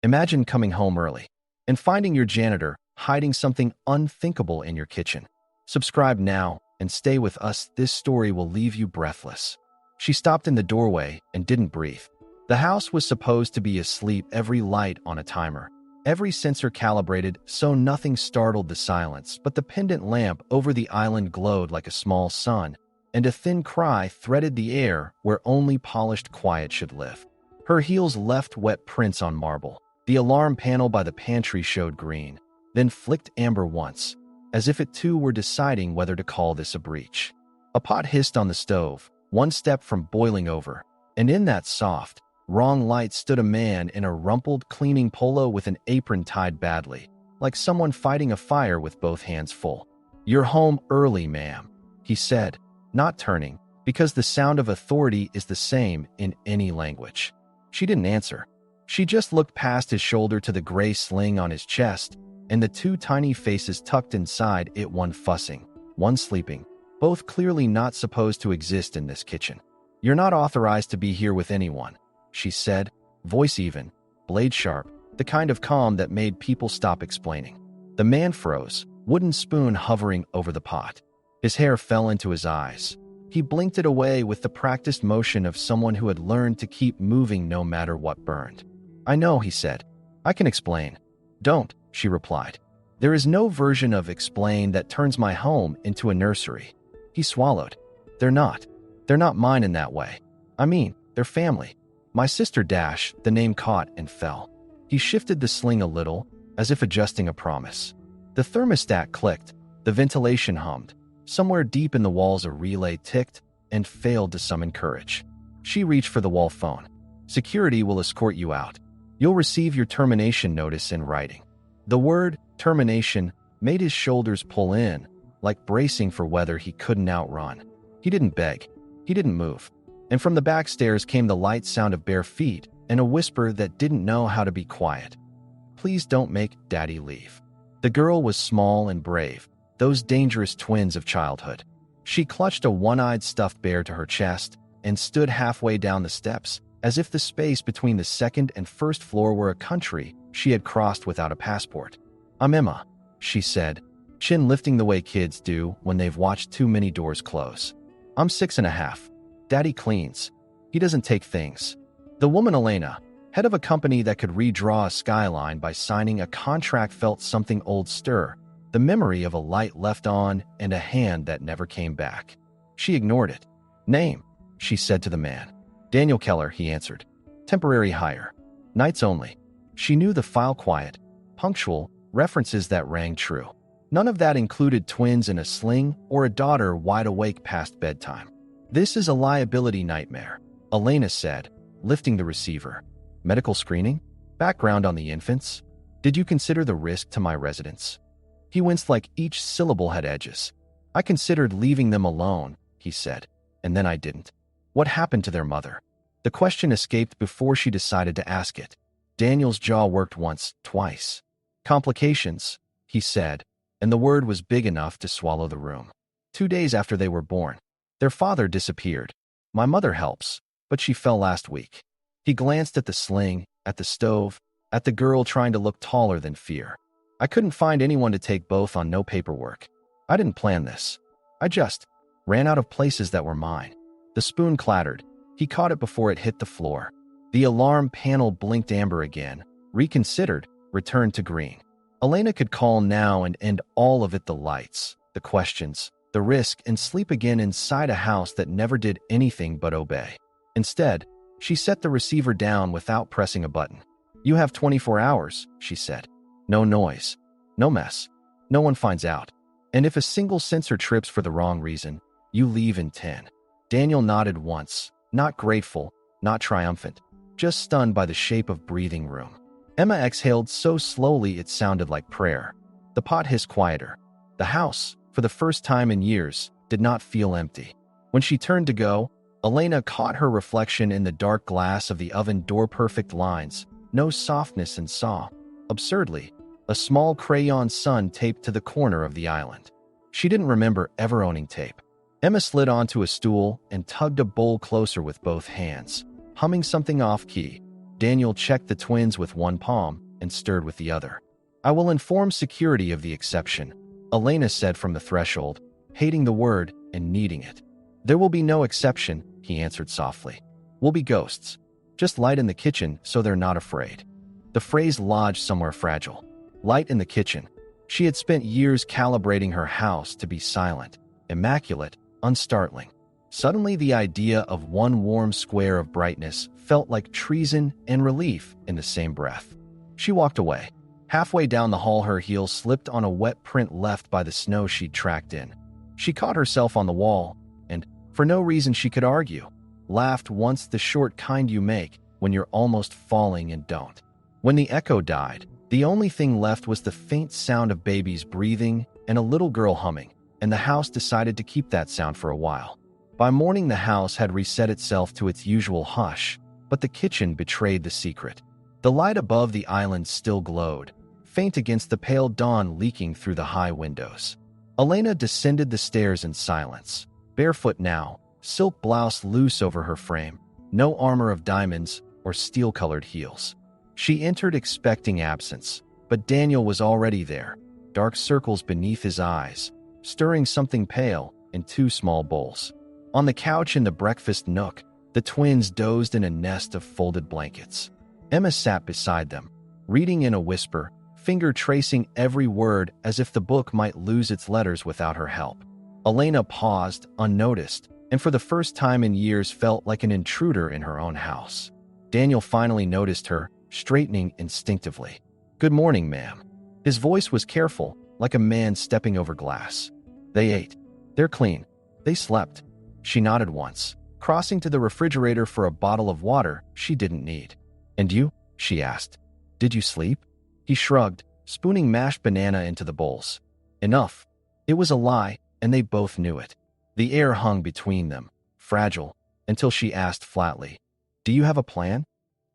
Imagine coming home early and finding your janitor hiding something unthinkable in your kitchen. Subscribe now and stay with us. This story will leave you breathless. She stopped in the doorway and didn't breathe. The house was supposed to be asleep, every light on a timer, every sensor calibrated so nothing startled the silence, but the pendant lamp over the island glowed like a small sun, and a thin cry threaded the air where only polished quiet should live. Her heels left wet prints on marble. The alarm panel by the pantry showed green, then flicked amber once, as if it too were deciding whether to call this a breach. A pot hissed on the stove, one step from boiling over, and in that soft, wrong light stood a man in a rumpled cleaning polo with an apron tied badly, like someone fighting a fire with both hands full. "You're home early, ma'am," he said, not turning, because the sound of authority is the same in any language. She didn't answer. She just looked past his shoulder to the gray sling on his chest, and the two tiny faces tucked inside it, one fussing, one sleeping, both clearly not supposed to exist in this kitchen. "You're not authorized to be here with anyone," she said, voice even, blade sharp, the kind of calm that made people stop explaining. The man froze, wooden spoon hovering over the pot. His hair fell into his eyes. He blinked it away with the practiced motion of someone who had learned to keep moving no matter what burned. "I know," he said. "I can explain." "Don't," she replied. "There is no version of explain that turns my home into a nursery." He swallowed. They're not mine in that way. I mean, they're family. My sister Dash." The name caught and fell. He shifted the sling a little, as if adjusting a promise. The thermostat clicked, the ventilation hummed. Somewhere deep in the walls a relay ticked and failed to summon courage. She reached for the wall phone. "Security will escort you out. You'll receive your termination notice in writing." The word termination made his shoulders pull in, like bracing for weather he couldn't outrun. He didn't beg. He didn't move. And from the back stairs came the light sound of bare feet and a whisper that didn't know how to be quiet. "Please don't make Daddy leave." The girl was small and brave, those dangerous twins of childhood. She clutched a one-eyed stuffed bear to her chest and stood halfway down the steps, as if the space between the second and first floor were a country she had crossed without a passport. "I'm Emma," she said, chin lifting the way kids do when they've watched too many doors close. "I'm 6.5. Daddy cleans. He doesn't take things." The woman Elena, head of a company that could redraw a skyline by signing a contract, felt something old stir, the memory of a light left on and a hand that never came back. She ignored it. "Name," she said to the man. "Daniel Keller," he answered. "Temporary hire. Nights only." She knew the file, quiet, punctual, references that rang true. None of that included twins in a sling or a daughter wide awake past bedtime. "This is a liability nightmare," Elena said, lifting the receiver. "Medical screening? Background on the infants? Did you consider the risk to my residents?" He winced like each syllable had edges. "I considered leaving them alone," he said, "and then I didn't." What happened to their mother? The question escaped before she decided to ask it. Daniel's jaw worked once, twice. "Complications," he said, and the word was big enough to swallow the room. 2 days after they were born, their father disappeared. "My mother helps, but she fell last week." He glanced at the sling, at the stove, at the girl trying to look taller than fear. "I couldn't find anyone to take both on no paperwork. I didn't plan this. I just ran out of places that were mine." The spoon clattered. He caught it before it hit the floor. The alarm panel blinked amber again, reconsidered, returned to green. Elena could call now and end all of it, the lights, the questions, the risk, and sleep again inside a house that never did anything but obey. Instead, she set the receiver down without pressing a button. "You have 24 hours, she said. "No noise. No mess. No one finds out. And if a single sensor trips for the wrong reason, you leave in 10. Daniel nodded once, not grateful, not triumphant, just stunned by the shape of breathing room. Emma exhaled so slowly it sounded like prayer. The pot hissed quieter. The house, for the first time in years, did not feel empty. When she turned to go, Elena caught her reflection in the dark glass of the oven door. Perfect lines, no softness, and saw, absurdly, a small crayon sun taped to the corner of the island. She didn't remember ever owning tape. Emma slid onto a stool and tugged a bowl closer with both hands, humming something off-key. Daniel checked the twins with one palm and stirred with the other. "I will inform security of the exception," Elena said from the threshold, hating the word and needing it. "There will be no exception," he answered softly. "We'll be ghosts. Just light in the kitchen so they're not afraid." The phrase lodged somewhere fragile. Light in the kitchen. She had spent years calibrating her house to be silent, immaculate, unstartling. Suddenly, the idea of one warm square of brightness felt like treason and relief in the same breath. She walked away. Halfway down the hall, her heels slipped on a wet print left by the snow she'd tracked in. She caught herself on the wall and, for no reason she could argue, laughed once, the short kind you make when you're almost falling and don't. When the echo died, the only thing left was the faint sound of babies breathing and a little girl humming, and the house decided to keep that sound for a while. By morning, the house had reset itself to its usual hush, but the kitchen betrayed the secret. The light above the island still glowed, faint against the pale dawn leaking through the high windows. Elena descended the stairs in silence, barefoot now, silk blouse loose over her frame, no armor of diamonds or steel-colored heels. She entered expecting absence, but Daniel was already there, dark circles beneath his eyes, stirring something pale in two small bowls. On the couch in the breakfast nook, the twins dozed in a nest of folded blankets. Emma sat beside them, reading in a whisper, finger tracing every word as if the book might lose its letters without her help. Elena paused, unnoticed, and for the first time in years felt like an intruder in her own house. Daniel finally noticed her, straightening instinctively. "Good morning, ma'am." His voice was careful, like a man stepping over glass. "They ate. They're clean. They slept." She nodded once, crossing to the refrigerator for a bottle of water she didn't need. "And you?" she asked. "Did you sleep?" He shrugged, spooning mashed banana into the bowls. Enough. It was a lie, and they both knew it. The air hung between them, fragile, until she asked flatly, "Do you have a plan?"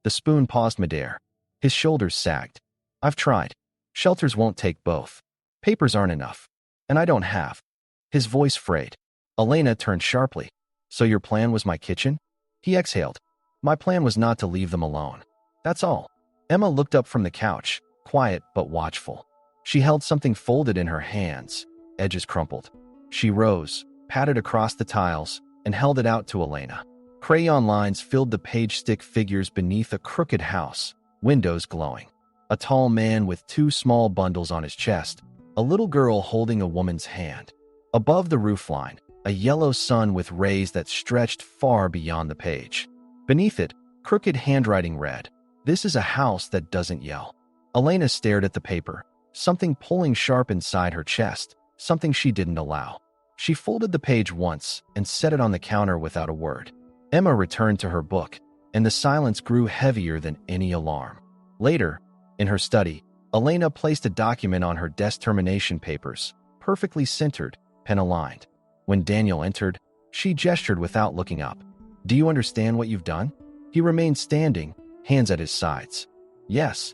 The spoon paused midair. His shoulders sagged. "I've tried. Shelters won't take both. Papers aren't enough. And I don't have." His voice frayed. Elena turned sharply. "So your plan was my kitchen?" He exhaled. "My plan was not to leave them alone. That's all." Emma looked up from the couch, quiet but watchful. She held something folded in her hands, edges crumpled. She rose, patted across the tiles, and held it out to Elena. Crayon lines filled the page-stick figures beneath a crooked house, windows glowing. A tall man with two small bundles on his chest, a little girl holding a woman's hand. Above the roofline, a yellow sun with rays that stretched far beyond the page. Beneath it, crooked handwriting read, "This is a house that doesn't yell." Elena stared at the paper, something pulling sharp inside her chest, something she didn't allow. She folded the page once and set it on the counter without a word. Emma returned to her book, and the silence grew heavier than any alarm. Later, in her study, Elena placed a document on her desk, termination papers, perfectly centered, pen-aligned. When Daniel entered, she gestured without looking up. "Do you understand what you've done?" He remained standing, hands at his sides. "Yes."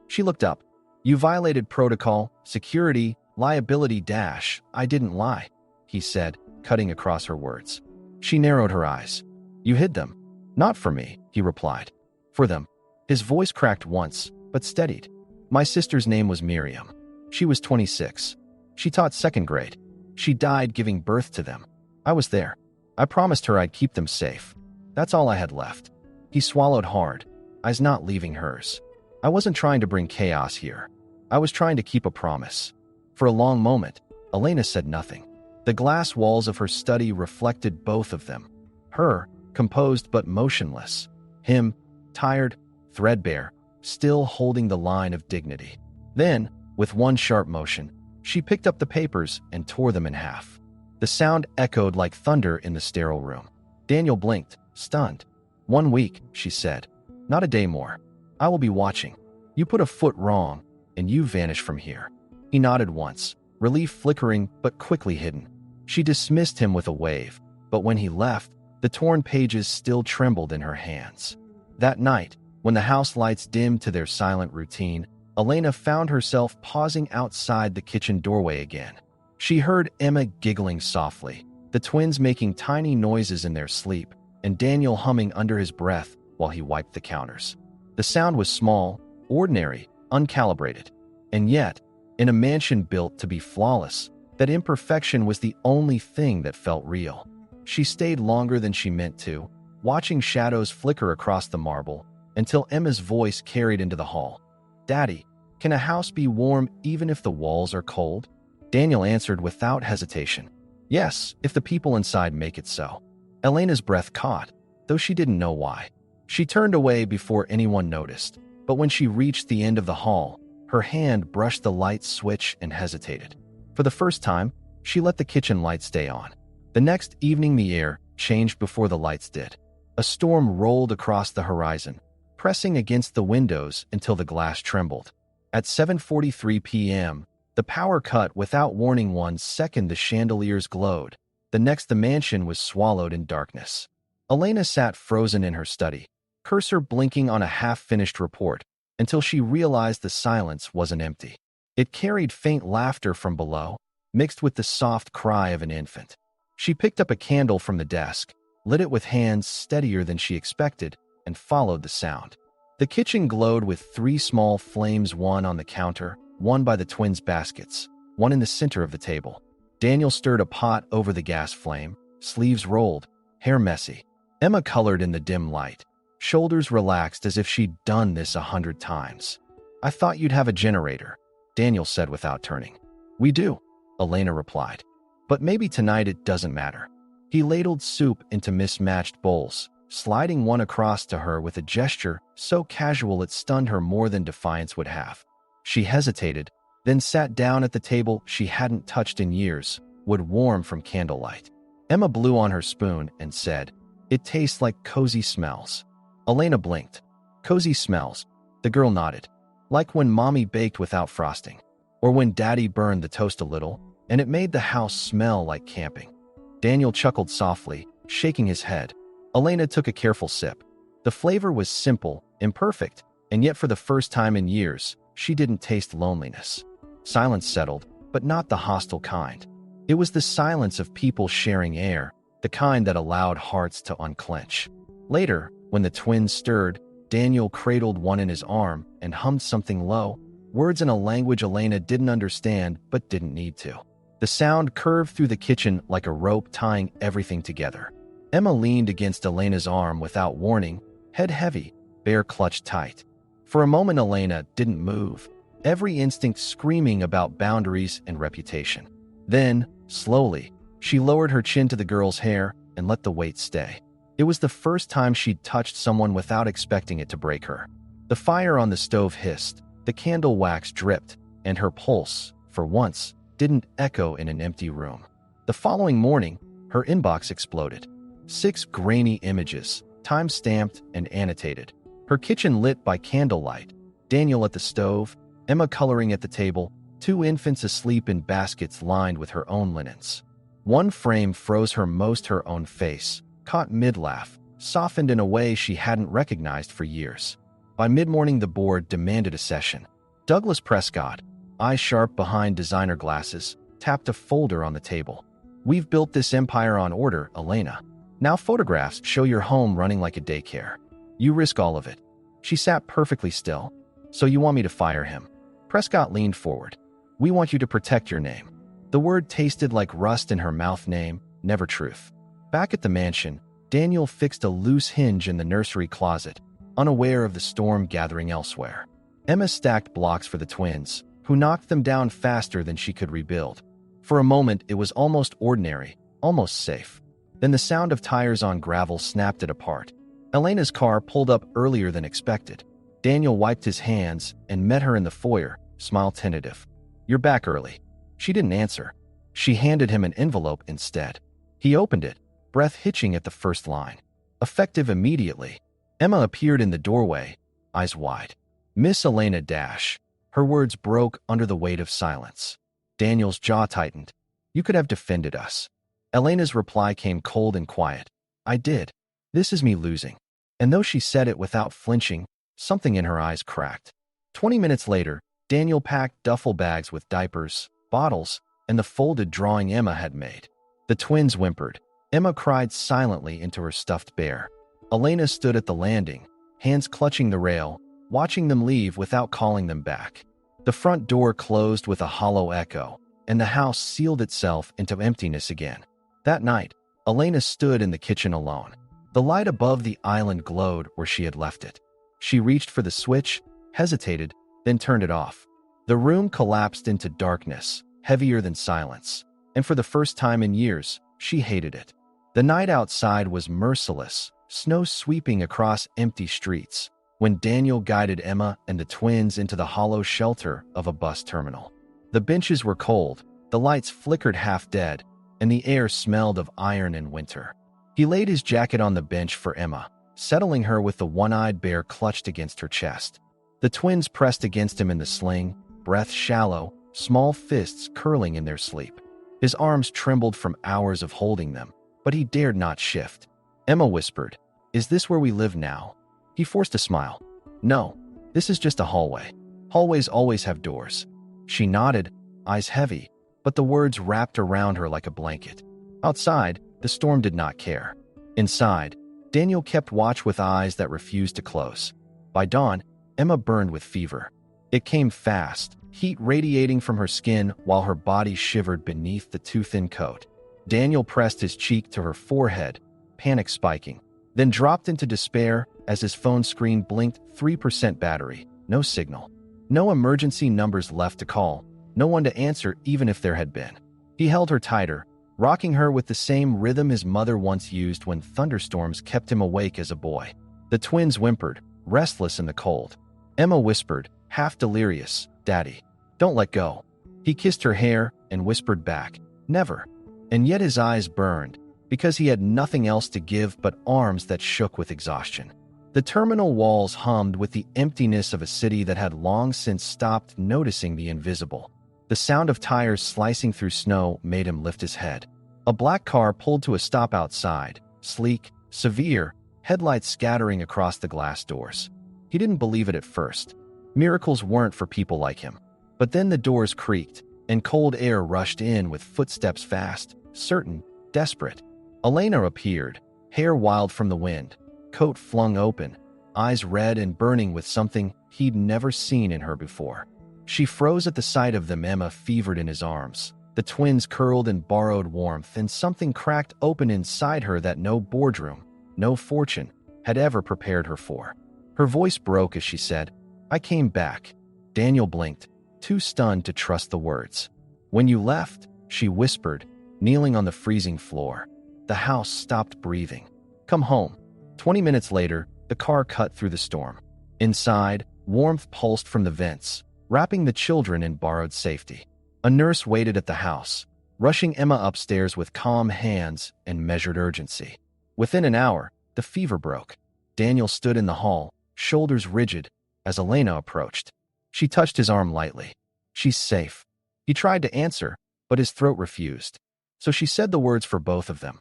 She looked up. "You violated protocol, security, liability dash. I didn't lie," he said, cutting across her words. She narrowed her eyes. "You hid them." "Not for me," he replied. "For them." His voice cracked once, but steadied. "My sister's name was Miriam. She was 26. She taught second grade. She died giving birth to them. I was there. I promised her I'd keep them safe. That's all I had left." He swallowed hard, eyes not leaving hers. "I wasn't trying to bring chaos here. I was trying to keep a promise." For a long moment, Elena said nothing. The glass walls of her study reflected both of them. Her, composed but motionless. Him, tired, threadbare, still holding the line of dignity. Then, with one sharp motion, she picked up the papers and tore them in half. The sound echoed like thunder in the sterile room. Daniel blinked, stunned. "1 week," she said. "Not a day more. I will be watching. You put a foot wrong, and you vanish from here." He nodded once, relief flickering but quickly hidden. She dismissed him with a wave, but when he left, the torn pages still trembled in her hands. That night, when the house lights dimmed to their silent routine, Elena found herself pausing outside the kitchen doorway again. She heard Emma giggling softly, the twins making tiny noises in their sleep, and Daniel humming under his breath while he wiped the counters. The sound was small, ordinary, uncalibrated. And yet, in a mansion built to be flawless, that imperfection was the only thing that felt real. She stayed longer than she meant to, watching shadows flicker across the marble, until Emma's voice carried into the hall. "Daddy, can a house be warm even if the walls are cold?" Daniel answered without hesitation. "Yes, if the people inside make it so." Elena's breath caught, though she didn't know why. She turned away before anyone noticed, but when she reached the end of the hall, her hand brushed the light switch and hesitated. For the first time, she let the kitchen light stay on. The next evening, the air changed before the lights did. A storm rolled across the horizon, pressing against the windows until the glass trembled. At 7:43 p.m., the power cut without warning. 1 second the chandeliers glowed. The next the mansion was swallowed in darkness. Elena sat frozen in her study, cursor blinking on a half-finished report, until she realized the silence wasn't empty. It carried faint laughter from below, mixed with the soft cry of an infant. She picked up a candle from the desk, lit it with hands steadier than she expected, and followed the sound. The kitchen glowed with 3 small flames, one on the counter, one by the twins' baskets, one in the center of the table. Daniel stirred a pot over the gas flame, sleeves rolled, hair messy. Emma colored in the dim light, shoulders relaxed as if she'd done this 100 times. "I thought you'd have a generator," Daniel said without turning. "We do," Elena replied. "But maybe tonight it doesn't matter." He ladled soup into mismatched bowls, sliding one across to her with a gesture so casual it stunned her more than defiance would have. She hesitated, then sat down at the table she hadn't touched in years, wood warm from candlelight. Emma blew on her spoon and said, "It tastes like cozy smells." Elena blinked. "Cozy smells," the girl nodded. "Like when Mommy baked without frosting, or when Daddy burned the toast a little, and it made the house smell like camping." Daniel chuckled softly, shaking his head. Elena took a careful sip. The flavor was simple, imperfect, and yet for the first time in years, she didn't taste loneliness. Silence settled, but not the hostile kind. It was the silence of people sharing air, the kind that allowed hearts to unclench. Later, when the twins stirred, Daniel cradled one in his arm and hummed something low, words in a language Elena didn't understand but didn't need to. The sound curved through the kitchen like a rope tying everything together. Emma leaned against Elena's arm without warning, head heavy, bear clutched tight. For a moment Elena didn't move, every instinct screaming about boundaries and reputation. Then, slowly, she lowered her chin to the girl's hair and let the weight stay. It was the first time she'd touched someone without expecting it to break her. The fire on the stove hissed, the candle wax dripped, and her pulse, for once, didn't echo in an empty room. The following morning, her inbox exploded. 6 grainy images, time-stamped and annotated. Her kitchen lit by candlelight, Daniel at the stove, Emma coloring at the table, 2 infants asleep in baskets lined with her own linens. One frame froze her own face, caught mid-laugh, softened in a way she hadn't recognized for years. By mid-morning the board demanded a session. Douglas Prescott, eyes sharp behind designer glasses, tapped a folder on the table. "We've built this empire on order, Elena. Now photographs show your home running like a daycare. You risk all of it." She sat perfectly still. "So you want me to fire him?" Prescott leaned forward. "We want you to protect your name." The word tasted like rust in her mouth. Name, never truth. Back at the mansion, Daniel fixed a loose hinge in the nursery closet, unaware of the storm gathering elsewhere. Emma stacked blocks for the twins, who knocked them down faster than she could rebuild. For a moment, it was almost ordinary, almost safe. Then the sound of tires on gravel snapped it apart. Elena's car pulled up earlier than expected. Daniel wiped his hands and met her in the foyer, smile tentative. "You're back early." She didn't answer. She handed him an envelope instead. He opened it, breath hitching at the first line. Effective immediately. Emma appeared in the doorway, eyes wide. "Miss Elena Dash." Her words broke under the weight of silence. Daniel's jaw tightened. "You could have defended us." Elena's reply came cold and quiet. "I did. This is me losing." And though she said it without flinching, something in her eyes cracked. 20 minutes later, Daniel packed duffel bags with diapers, bottles, and the folded drawing Emma had made. The twins whimpered. Emma cried silently into her stuffed bear. Elena stood at the landing, hands clutching the rail, watching them leave without calling them back. The front door closed with a hollow echo, and the house sealed itself into emptiness again. That night, Elena stood in the kitchen alone. The light above the island glowed where she had left it. She reached for the switch, hesitated, then turned it off. The room collapsed into darkness, heavier than silence, and for the first time in years, she hated it. The night outside was merciless, snow sweeping across empty streets, when Daniel guided Emma and the twins into the hollow shelter of a bus terminal. The benches were cold, the lights flickered half dead, and the air smelled of iron and winter. He laid his jacket on the bench for Emma, settling her with the one-eyed bear clutched against her chest. The twins pressed against him in the sling, breath shallow, small fists curling in their sleep. His arms trembled from hours of holding them, but he dared not shift. Emma whispered, "Is this where we live now?" He forced a smile. "No, this is just a hallway. Hallways always have doors." She nodded, eyes heavy, but the words wrapped around her like a blanket. Outside, the storm did not care. Inside, Daniel kept watch with eyes that refused to close. By dawn, Emma burned with fever. It came fast, heat radiating from her skin while her body shivered beneath the too-thin coat. Daniel pressed his cheek to her forehead, panic spiking, then dropped into despair as his phone screen blinked 3% battery, no signal. No emergency numbers left to call, no one to answer even if there had been. He held her tighter, rocking her with the same rhythm his mother once used when thunderstorms kept him awake as a boy. The twins whimpered, restless in the cold. Emma whispered, half delirious, "Daddy, don't let go." He kissed her hair and whispered back, "Never." And yet his eyes burned, because he had nothing else to give but arms that shook with exhaustion. The terminal walls hummed with the emptiness of a city that had long since stopped noticing the invisible. The sound of tires slicing through snow made him lift his head. A black car pulled to a stop outside, sleek, severe, headlights scattering across the glass doors. He didn't believe it at first. Miracles weren't for people like him. But then the doors creaked, and cold air rushed in with footsteps fast, certain, desperate. Elena appeared, hair wild from the wind, coat flung open, eyes red and burning with something he'd never seen in her before. She froze at the sight of them. Emma fevered in his arms. The twins curled in borrowed warmth, and something cracked open inside her that no boardroom, no fortune, had ever prepared her for. Her voice broke as she said, "I came back." Daniel blinked, too stunned to trust the words. "When you left," she whispered, kneeling on the freezing floor. The house stopped breathing. "Come home." 20 minutes later, the car cut through the storm. Inside, warmth pulsed from the vents, wrapping the children in borrowed safety. A nurse waited at the house, rushing Emma upstairs with calm hands and measured urgency. Within an hour, the fever broke. Daniel stood in the hall, shoulders rigid, as Elena approached. She touched his arm lightly. "She's safe." He tried to answer, but his throat refused. So she said the words for both of them.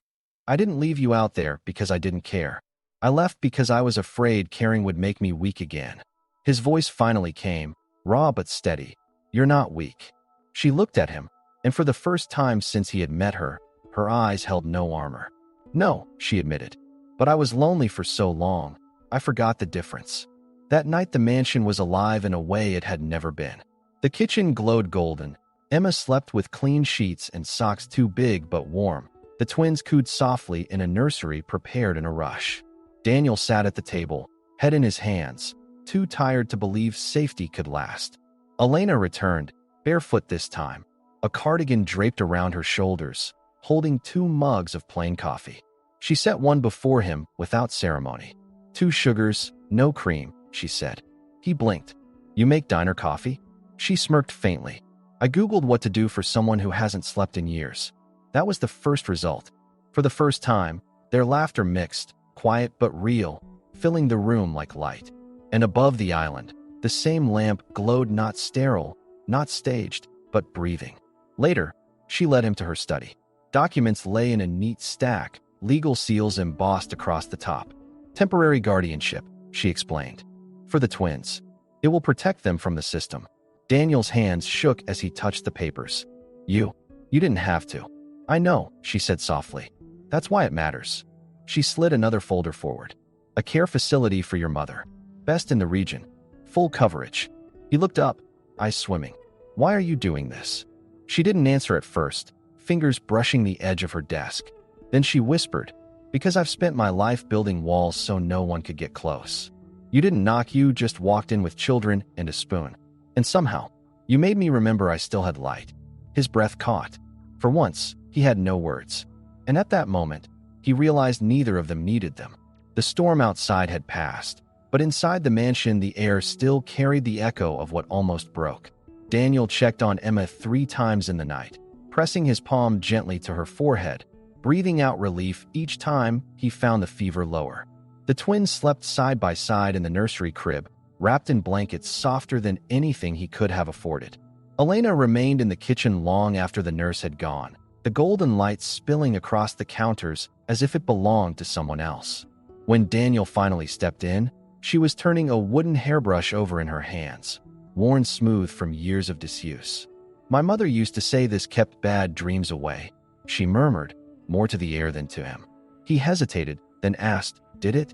"I didn't leave you out there because I didn't care. I left because I was afraid caring would make me weak again." His voice finally came, raw but steady. "You're not weak." She looked at him, and for the first time since he had met her, her eyes held no armor. "No," she admitted, "but I was lonely for so long, I forgot the difference." That night the mansion was alive in a way it had never been. The kitchen glowed golden. Emma slept with clean sheets and socks too big but warm. The twins cooed softly in a nursery prepared in a rush. Daniel sat at the table, head in his hands, too tired to believe safety could last. Elena returned, barefoot this time, a cardigan draped around her shoulders, holding 2 mugs of plain coffee. She set one before him without ceremony. 2 sugars, no cream, she said. He blinked. "You make diner coffee?" She smirked faintly. "I Googled what to do for someone who hasn't slept in years." That was the first result. For the first time, their laughter mixed, quiet but real, filling the room like light. And above the island, the same lamp glowed, not sterile, not staged, but breathing. Later, she led him to her study. Documents lay in a neat stack, legal seals embossed across the top. "Temporary guardianship," she explained. "For the twins. It will protect them from the system." Daniel's hands shook as he touched the papers. You didn't have to." "I know," she said softly. "That's why it matters." She slid another folder forward. "A care facility for your mother. Best in the region. full coverage. He looked up, eyes swimming. "Why are you doing this?" She didn't answer at first, fingers brushing the edge of her desk. Then she whispered, "Because I've spent my life building walls so no one could get close. You didn't knock, you just walked in with children and a spoon. And somehow, you made me remember I still had light." His breath caught. For once, he had no words. And at that moment, he realized neither of them needed them. The storm outside had passed, but inside the mansion the air still carried the echo of what almost broke. Daniel checked on Emma 3 times in the night, pressing his palm gently to her forehead, breathing out relief each time he found the fever lower. The twins slept side by side in the nursery crib, wrapped in blankets softer than anything he could have afforded. Elena remained in the kitchen long after the nurse had gone, the golden light spilling across the counters as if it belonged to someone else. When Daniel finally stepped in, she was turning a wooden hairbrush over in her hands, worn smooth from years of disuse. "My mother used to say this kept bad dreams away," she murmured, more to the air than to him. He hesitated, then asked, "Did it?"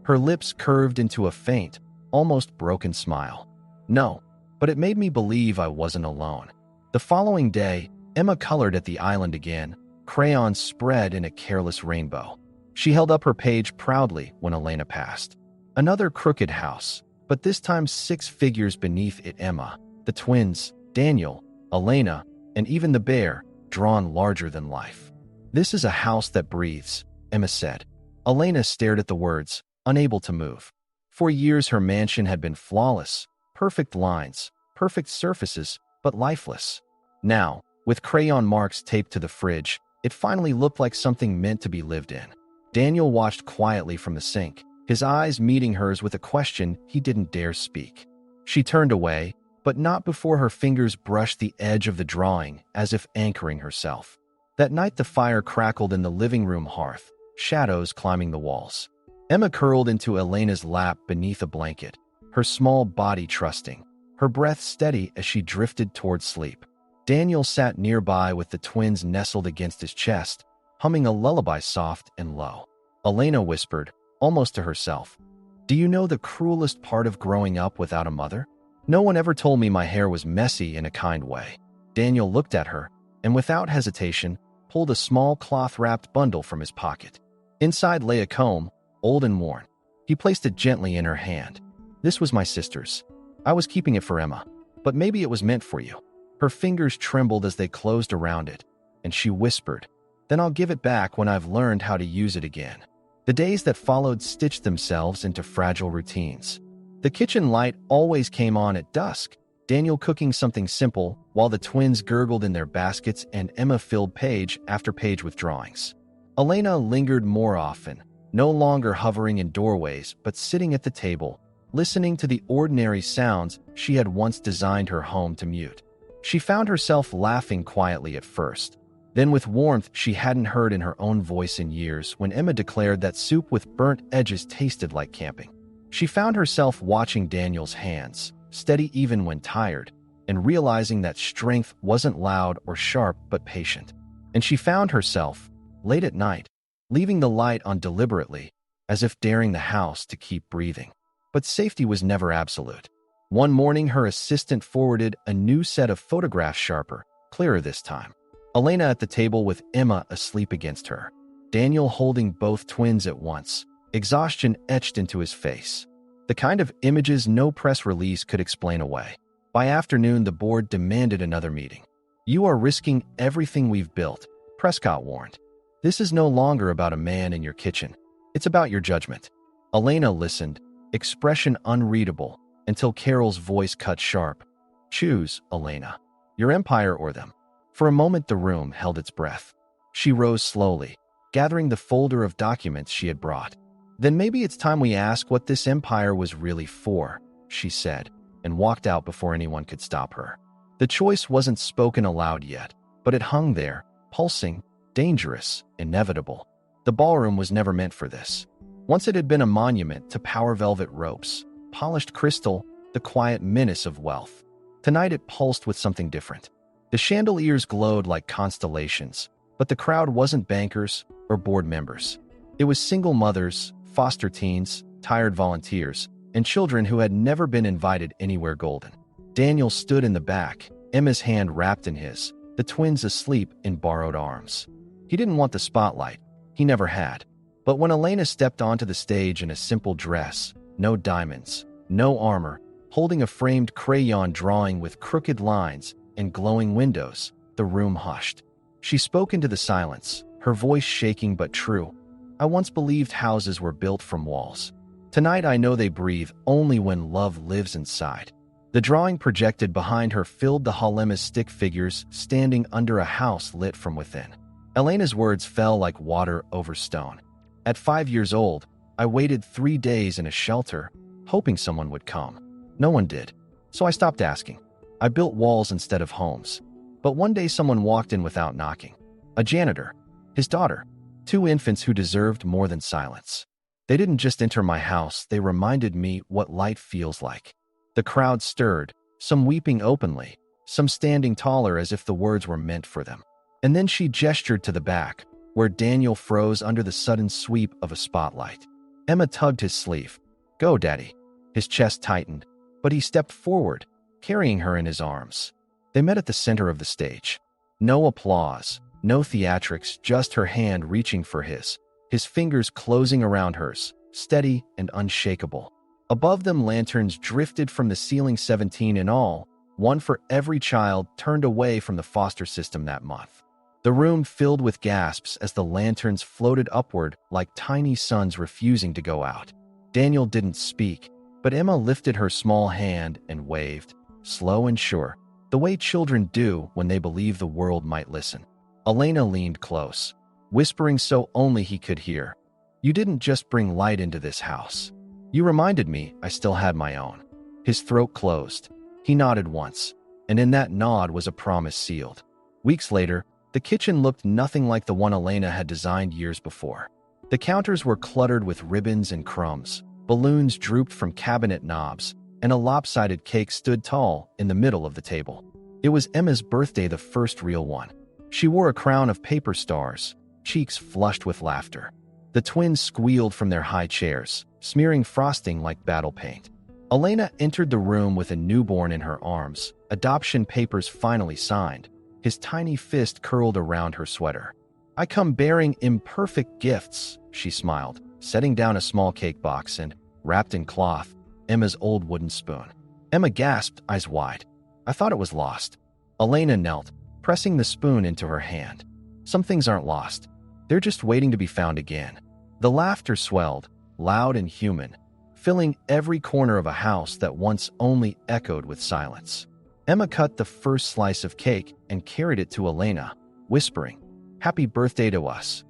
Her lips curved into a faint, almost broken smile. "No, but it made me believe I wasn't alone." The following day, Emma colored at the island again, crayons spread in a careless rainbow. She held up her page proudly when Elena passed. Another crooked house, but this time 6 figures beneath it: Emma, the twins, Daniel, Elena, and even the bear, drawn larger than life. "This is a house that breathes," Emma said. Elena stared at the words, unable to move. For years her mansion had been flawless, perfect lines, perfect surfaces, but lifeless. Now, with crayon marks taped to the fridge, it finally looked like something meant to be lived in. Daniel watched quietly from the sink, his eyes meeting hers with a question he didn't dare speak. She turned away, but not before her fingers brushed the edge of the drawing as if anchoring herself. That night the fire crackled in the living room hearth, shadows climbing the walls. Emma curled into Elena's lap beneath a blanket, her small body trusting, her breath steady as she drifted toward sleep. Daniel sat nearby with the twins nestled against his chest, humming a lullaby soft and low. Elena whispered, almost to herself, "Do you know the cruelest part of growing up without a mother? No one ever told me my hair was messy in a kind way." Daniel looked at her, and without hesitation, pulled a small cloth-wrapped bundle from his pocket. Inside lay a comb, old and worn. He placed it gently in her hand. "This was my sister's. I was keeping it for Emma, but maybe it was meant for you." Her fingers trembled as they closed around it, and she whispered, "Then I'll give it back when I've learned how to use it again." The days that followed stitched themselves into fragile routines. The kitchen light always came on at dusk, Daniel cooking something simple while the twins gurgled in their baskets and Emma filled page after page with drawings. Elena lingered more often, no longer hovering in doorways but sitting at the table, listening to the ordinary sounds she had once designed her home to mute. She found herself laughing quietly at first, then with warmth she hadn't heard in her own voice in years when Emma declared that soup with burnt edges tasted like camping. She found herself watching Daniel's hands, steady even when tired, and realizing that strength wasn't loud or sharp but patient. And she found herself, late at night, leaving the light on deliberately, as if daring the house to keep breathing. But safety was never absolute. One morning her assistant forwarded a new set of photographs, sharper, clearer this time. Elena at the table with Emma asleep against her. Daniel holding both twins at once, exhaustion etched into his face. The kind of images no press release could explain away. By afternoon the board demanded another meeting. "You are risking everything we've built," Prescott warned. "This is no longer about a man in your kitchen. It's about your judgment." Elena listened, expression unreadable, until Carol's voice cut sharp. "Choose, Elena. Your empire or them." For a moment the room held its breath. She rose slowly, gathering the folder of documents she had brought. "Then maybe it's time we ask what this empire was really for," she said, and walked out before anyone could stop her. The choice wasn't spoken aloud yet, but it hung there, pulsing, dangerous, inevitable. The ballroom was never meant for this. Once it had been a monument to power velvet ropes, polished crystal, the quiet menace of wealth. Tonight it pulsed with something different. The chandeliers glowed like constellations, but the crowd wasn't bankers or board members. It was single mothers, foster teens, tired volunteers, and children who had never been invited anywhere golden. Daniel stood in the back, Emma's hand wrapped in his, the twins asleep in borrowed arms. He didn't want the spotlight. He never had. But when Elena stepped onto the stage in a simple dress, no diamonds, no armor, holding a framed crayon drawing with crooked lines and glowing windows, the room hushed. She spoke into the silence, her voice shaking but true. I once believed houses were built from walls. Tonight I know they breathe only when love lives inside. The drawing projected behind her filled the Halema's stick figures standing under a house lit from within. Elena's words fell like water over stone. At 5 years old, I waited 3 days in a shelter, hoping someone would come. No one did, so I stopped asking. I built walls instead of homes. But one day someone walked in without knocking. A janitor, his daughter, 2 infants who deserved more than silence. They didn't just enter my house, they reminded me what light feels like. The crowd stirred, some weeping openly, some standing taller as if the words were meant for them. And then she gestured to the back, where Daniel froze under the sudden sweep of a spotlight. Emma tugged his sleeve. "Go, Daddy." His chest tightened, but he stepped forward, carrying her in his arms. They met at the center of the stage. No applause, no theatrics, just her hand reaching for his fingers closing around hers, steady and unshakable. Above them, lanterns drifted from the ceiling, 17 in all, one for every child turned away from the foster system that month. The room filled with gasps as the lanterns floated upward like tiny suns refusing to go out. Daniel didn't speak, but Emma lifted her small hand and waved, slow and sure, the way children do when they believe the world might listen. Elena leaned close, whispering so only he could hear. "You didn't just bring light into this house. You reminded me I still had my own." His throat closed. He nodded once, and in that nod was a promise sealed. Weeks later, the kitchen looked nothing like the one Elena had designed years before. The counters were cluttered with ribbons and crumbs, balloons drooped from cabinet knobs, and a lopsided cake stood tall in the middle of the table. It was Emma's birthday, the first real one. She wore a crown of paper stars, cheeks flushed with laughter. The twins squealed from their high chairs, smearing frosting like battle paint. Elena entered the room with a newborn in her arms, adoption papers finally signed, his tiny fist curled around her sweater. "I come bearing imperfect gifts," she smiled, setting down a small cake box and, wrapped in cloth, Emma's old wooden spoon. Emma gasped, eyes wide. "I thought it was lost." Elena knelt, pressing the spoon into her hand. "Some things aren't lost. They're just waiting to be found again." The laughter swelled, loud and human, filling every corner of a house that once only echoed with silence. Emma cut the first slice of cake and carried it to Elena, whispering, "Happy birthday to us."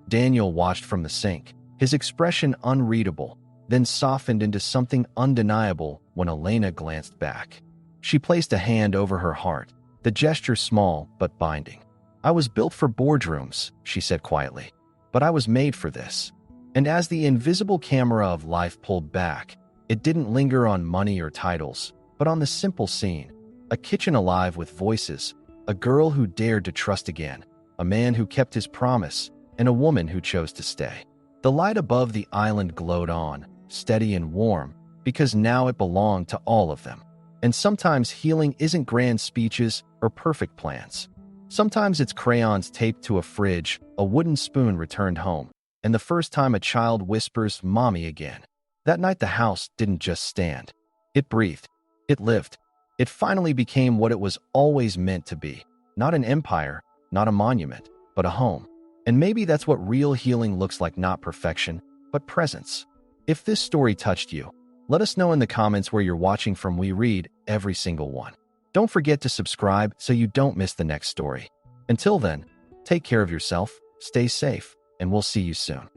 Daniel watched from the sink, his expression unreadable, then softened into something undeniable when Elena glanced back. She placed a hand over her heart, the gesture small but binding. "I was built for boardrooms," she said quietly, "but I was made for this." And as the invisible camera of life pulled back, it didn't linger on money or titles, but on the simple scene. A kitchen alive with voices, a girl who dared to trust again, a man who kept his promise, and a woman who chose to stay. The light above the island glowed on, steady and warm, because now it belonged to all of them. And sometimes healing isn't grand speeches or perfect plans. Sometimes it's crayons taped to a fridge, a wooden spoon returned home, and the first time a child whispers, "Mommy," again. That night the house didn't just stand. It breathed. It lived. It finally became what it was always meant to be. Not an empire, not a monument, but a home. And maybe that's what real healing looks like, not perfection, but presence. If this story touched you, let us know in the comments where you're watching from. We read every single one. Don't forget to subscribe so you don't miss the next story. Until then, take care of yourself, stay safe, and we'll see you soon.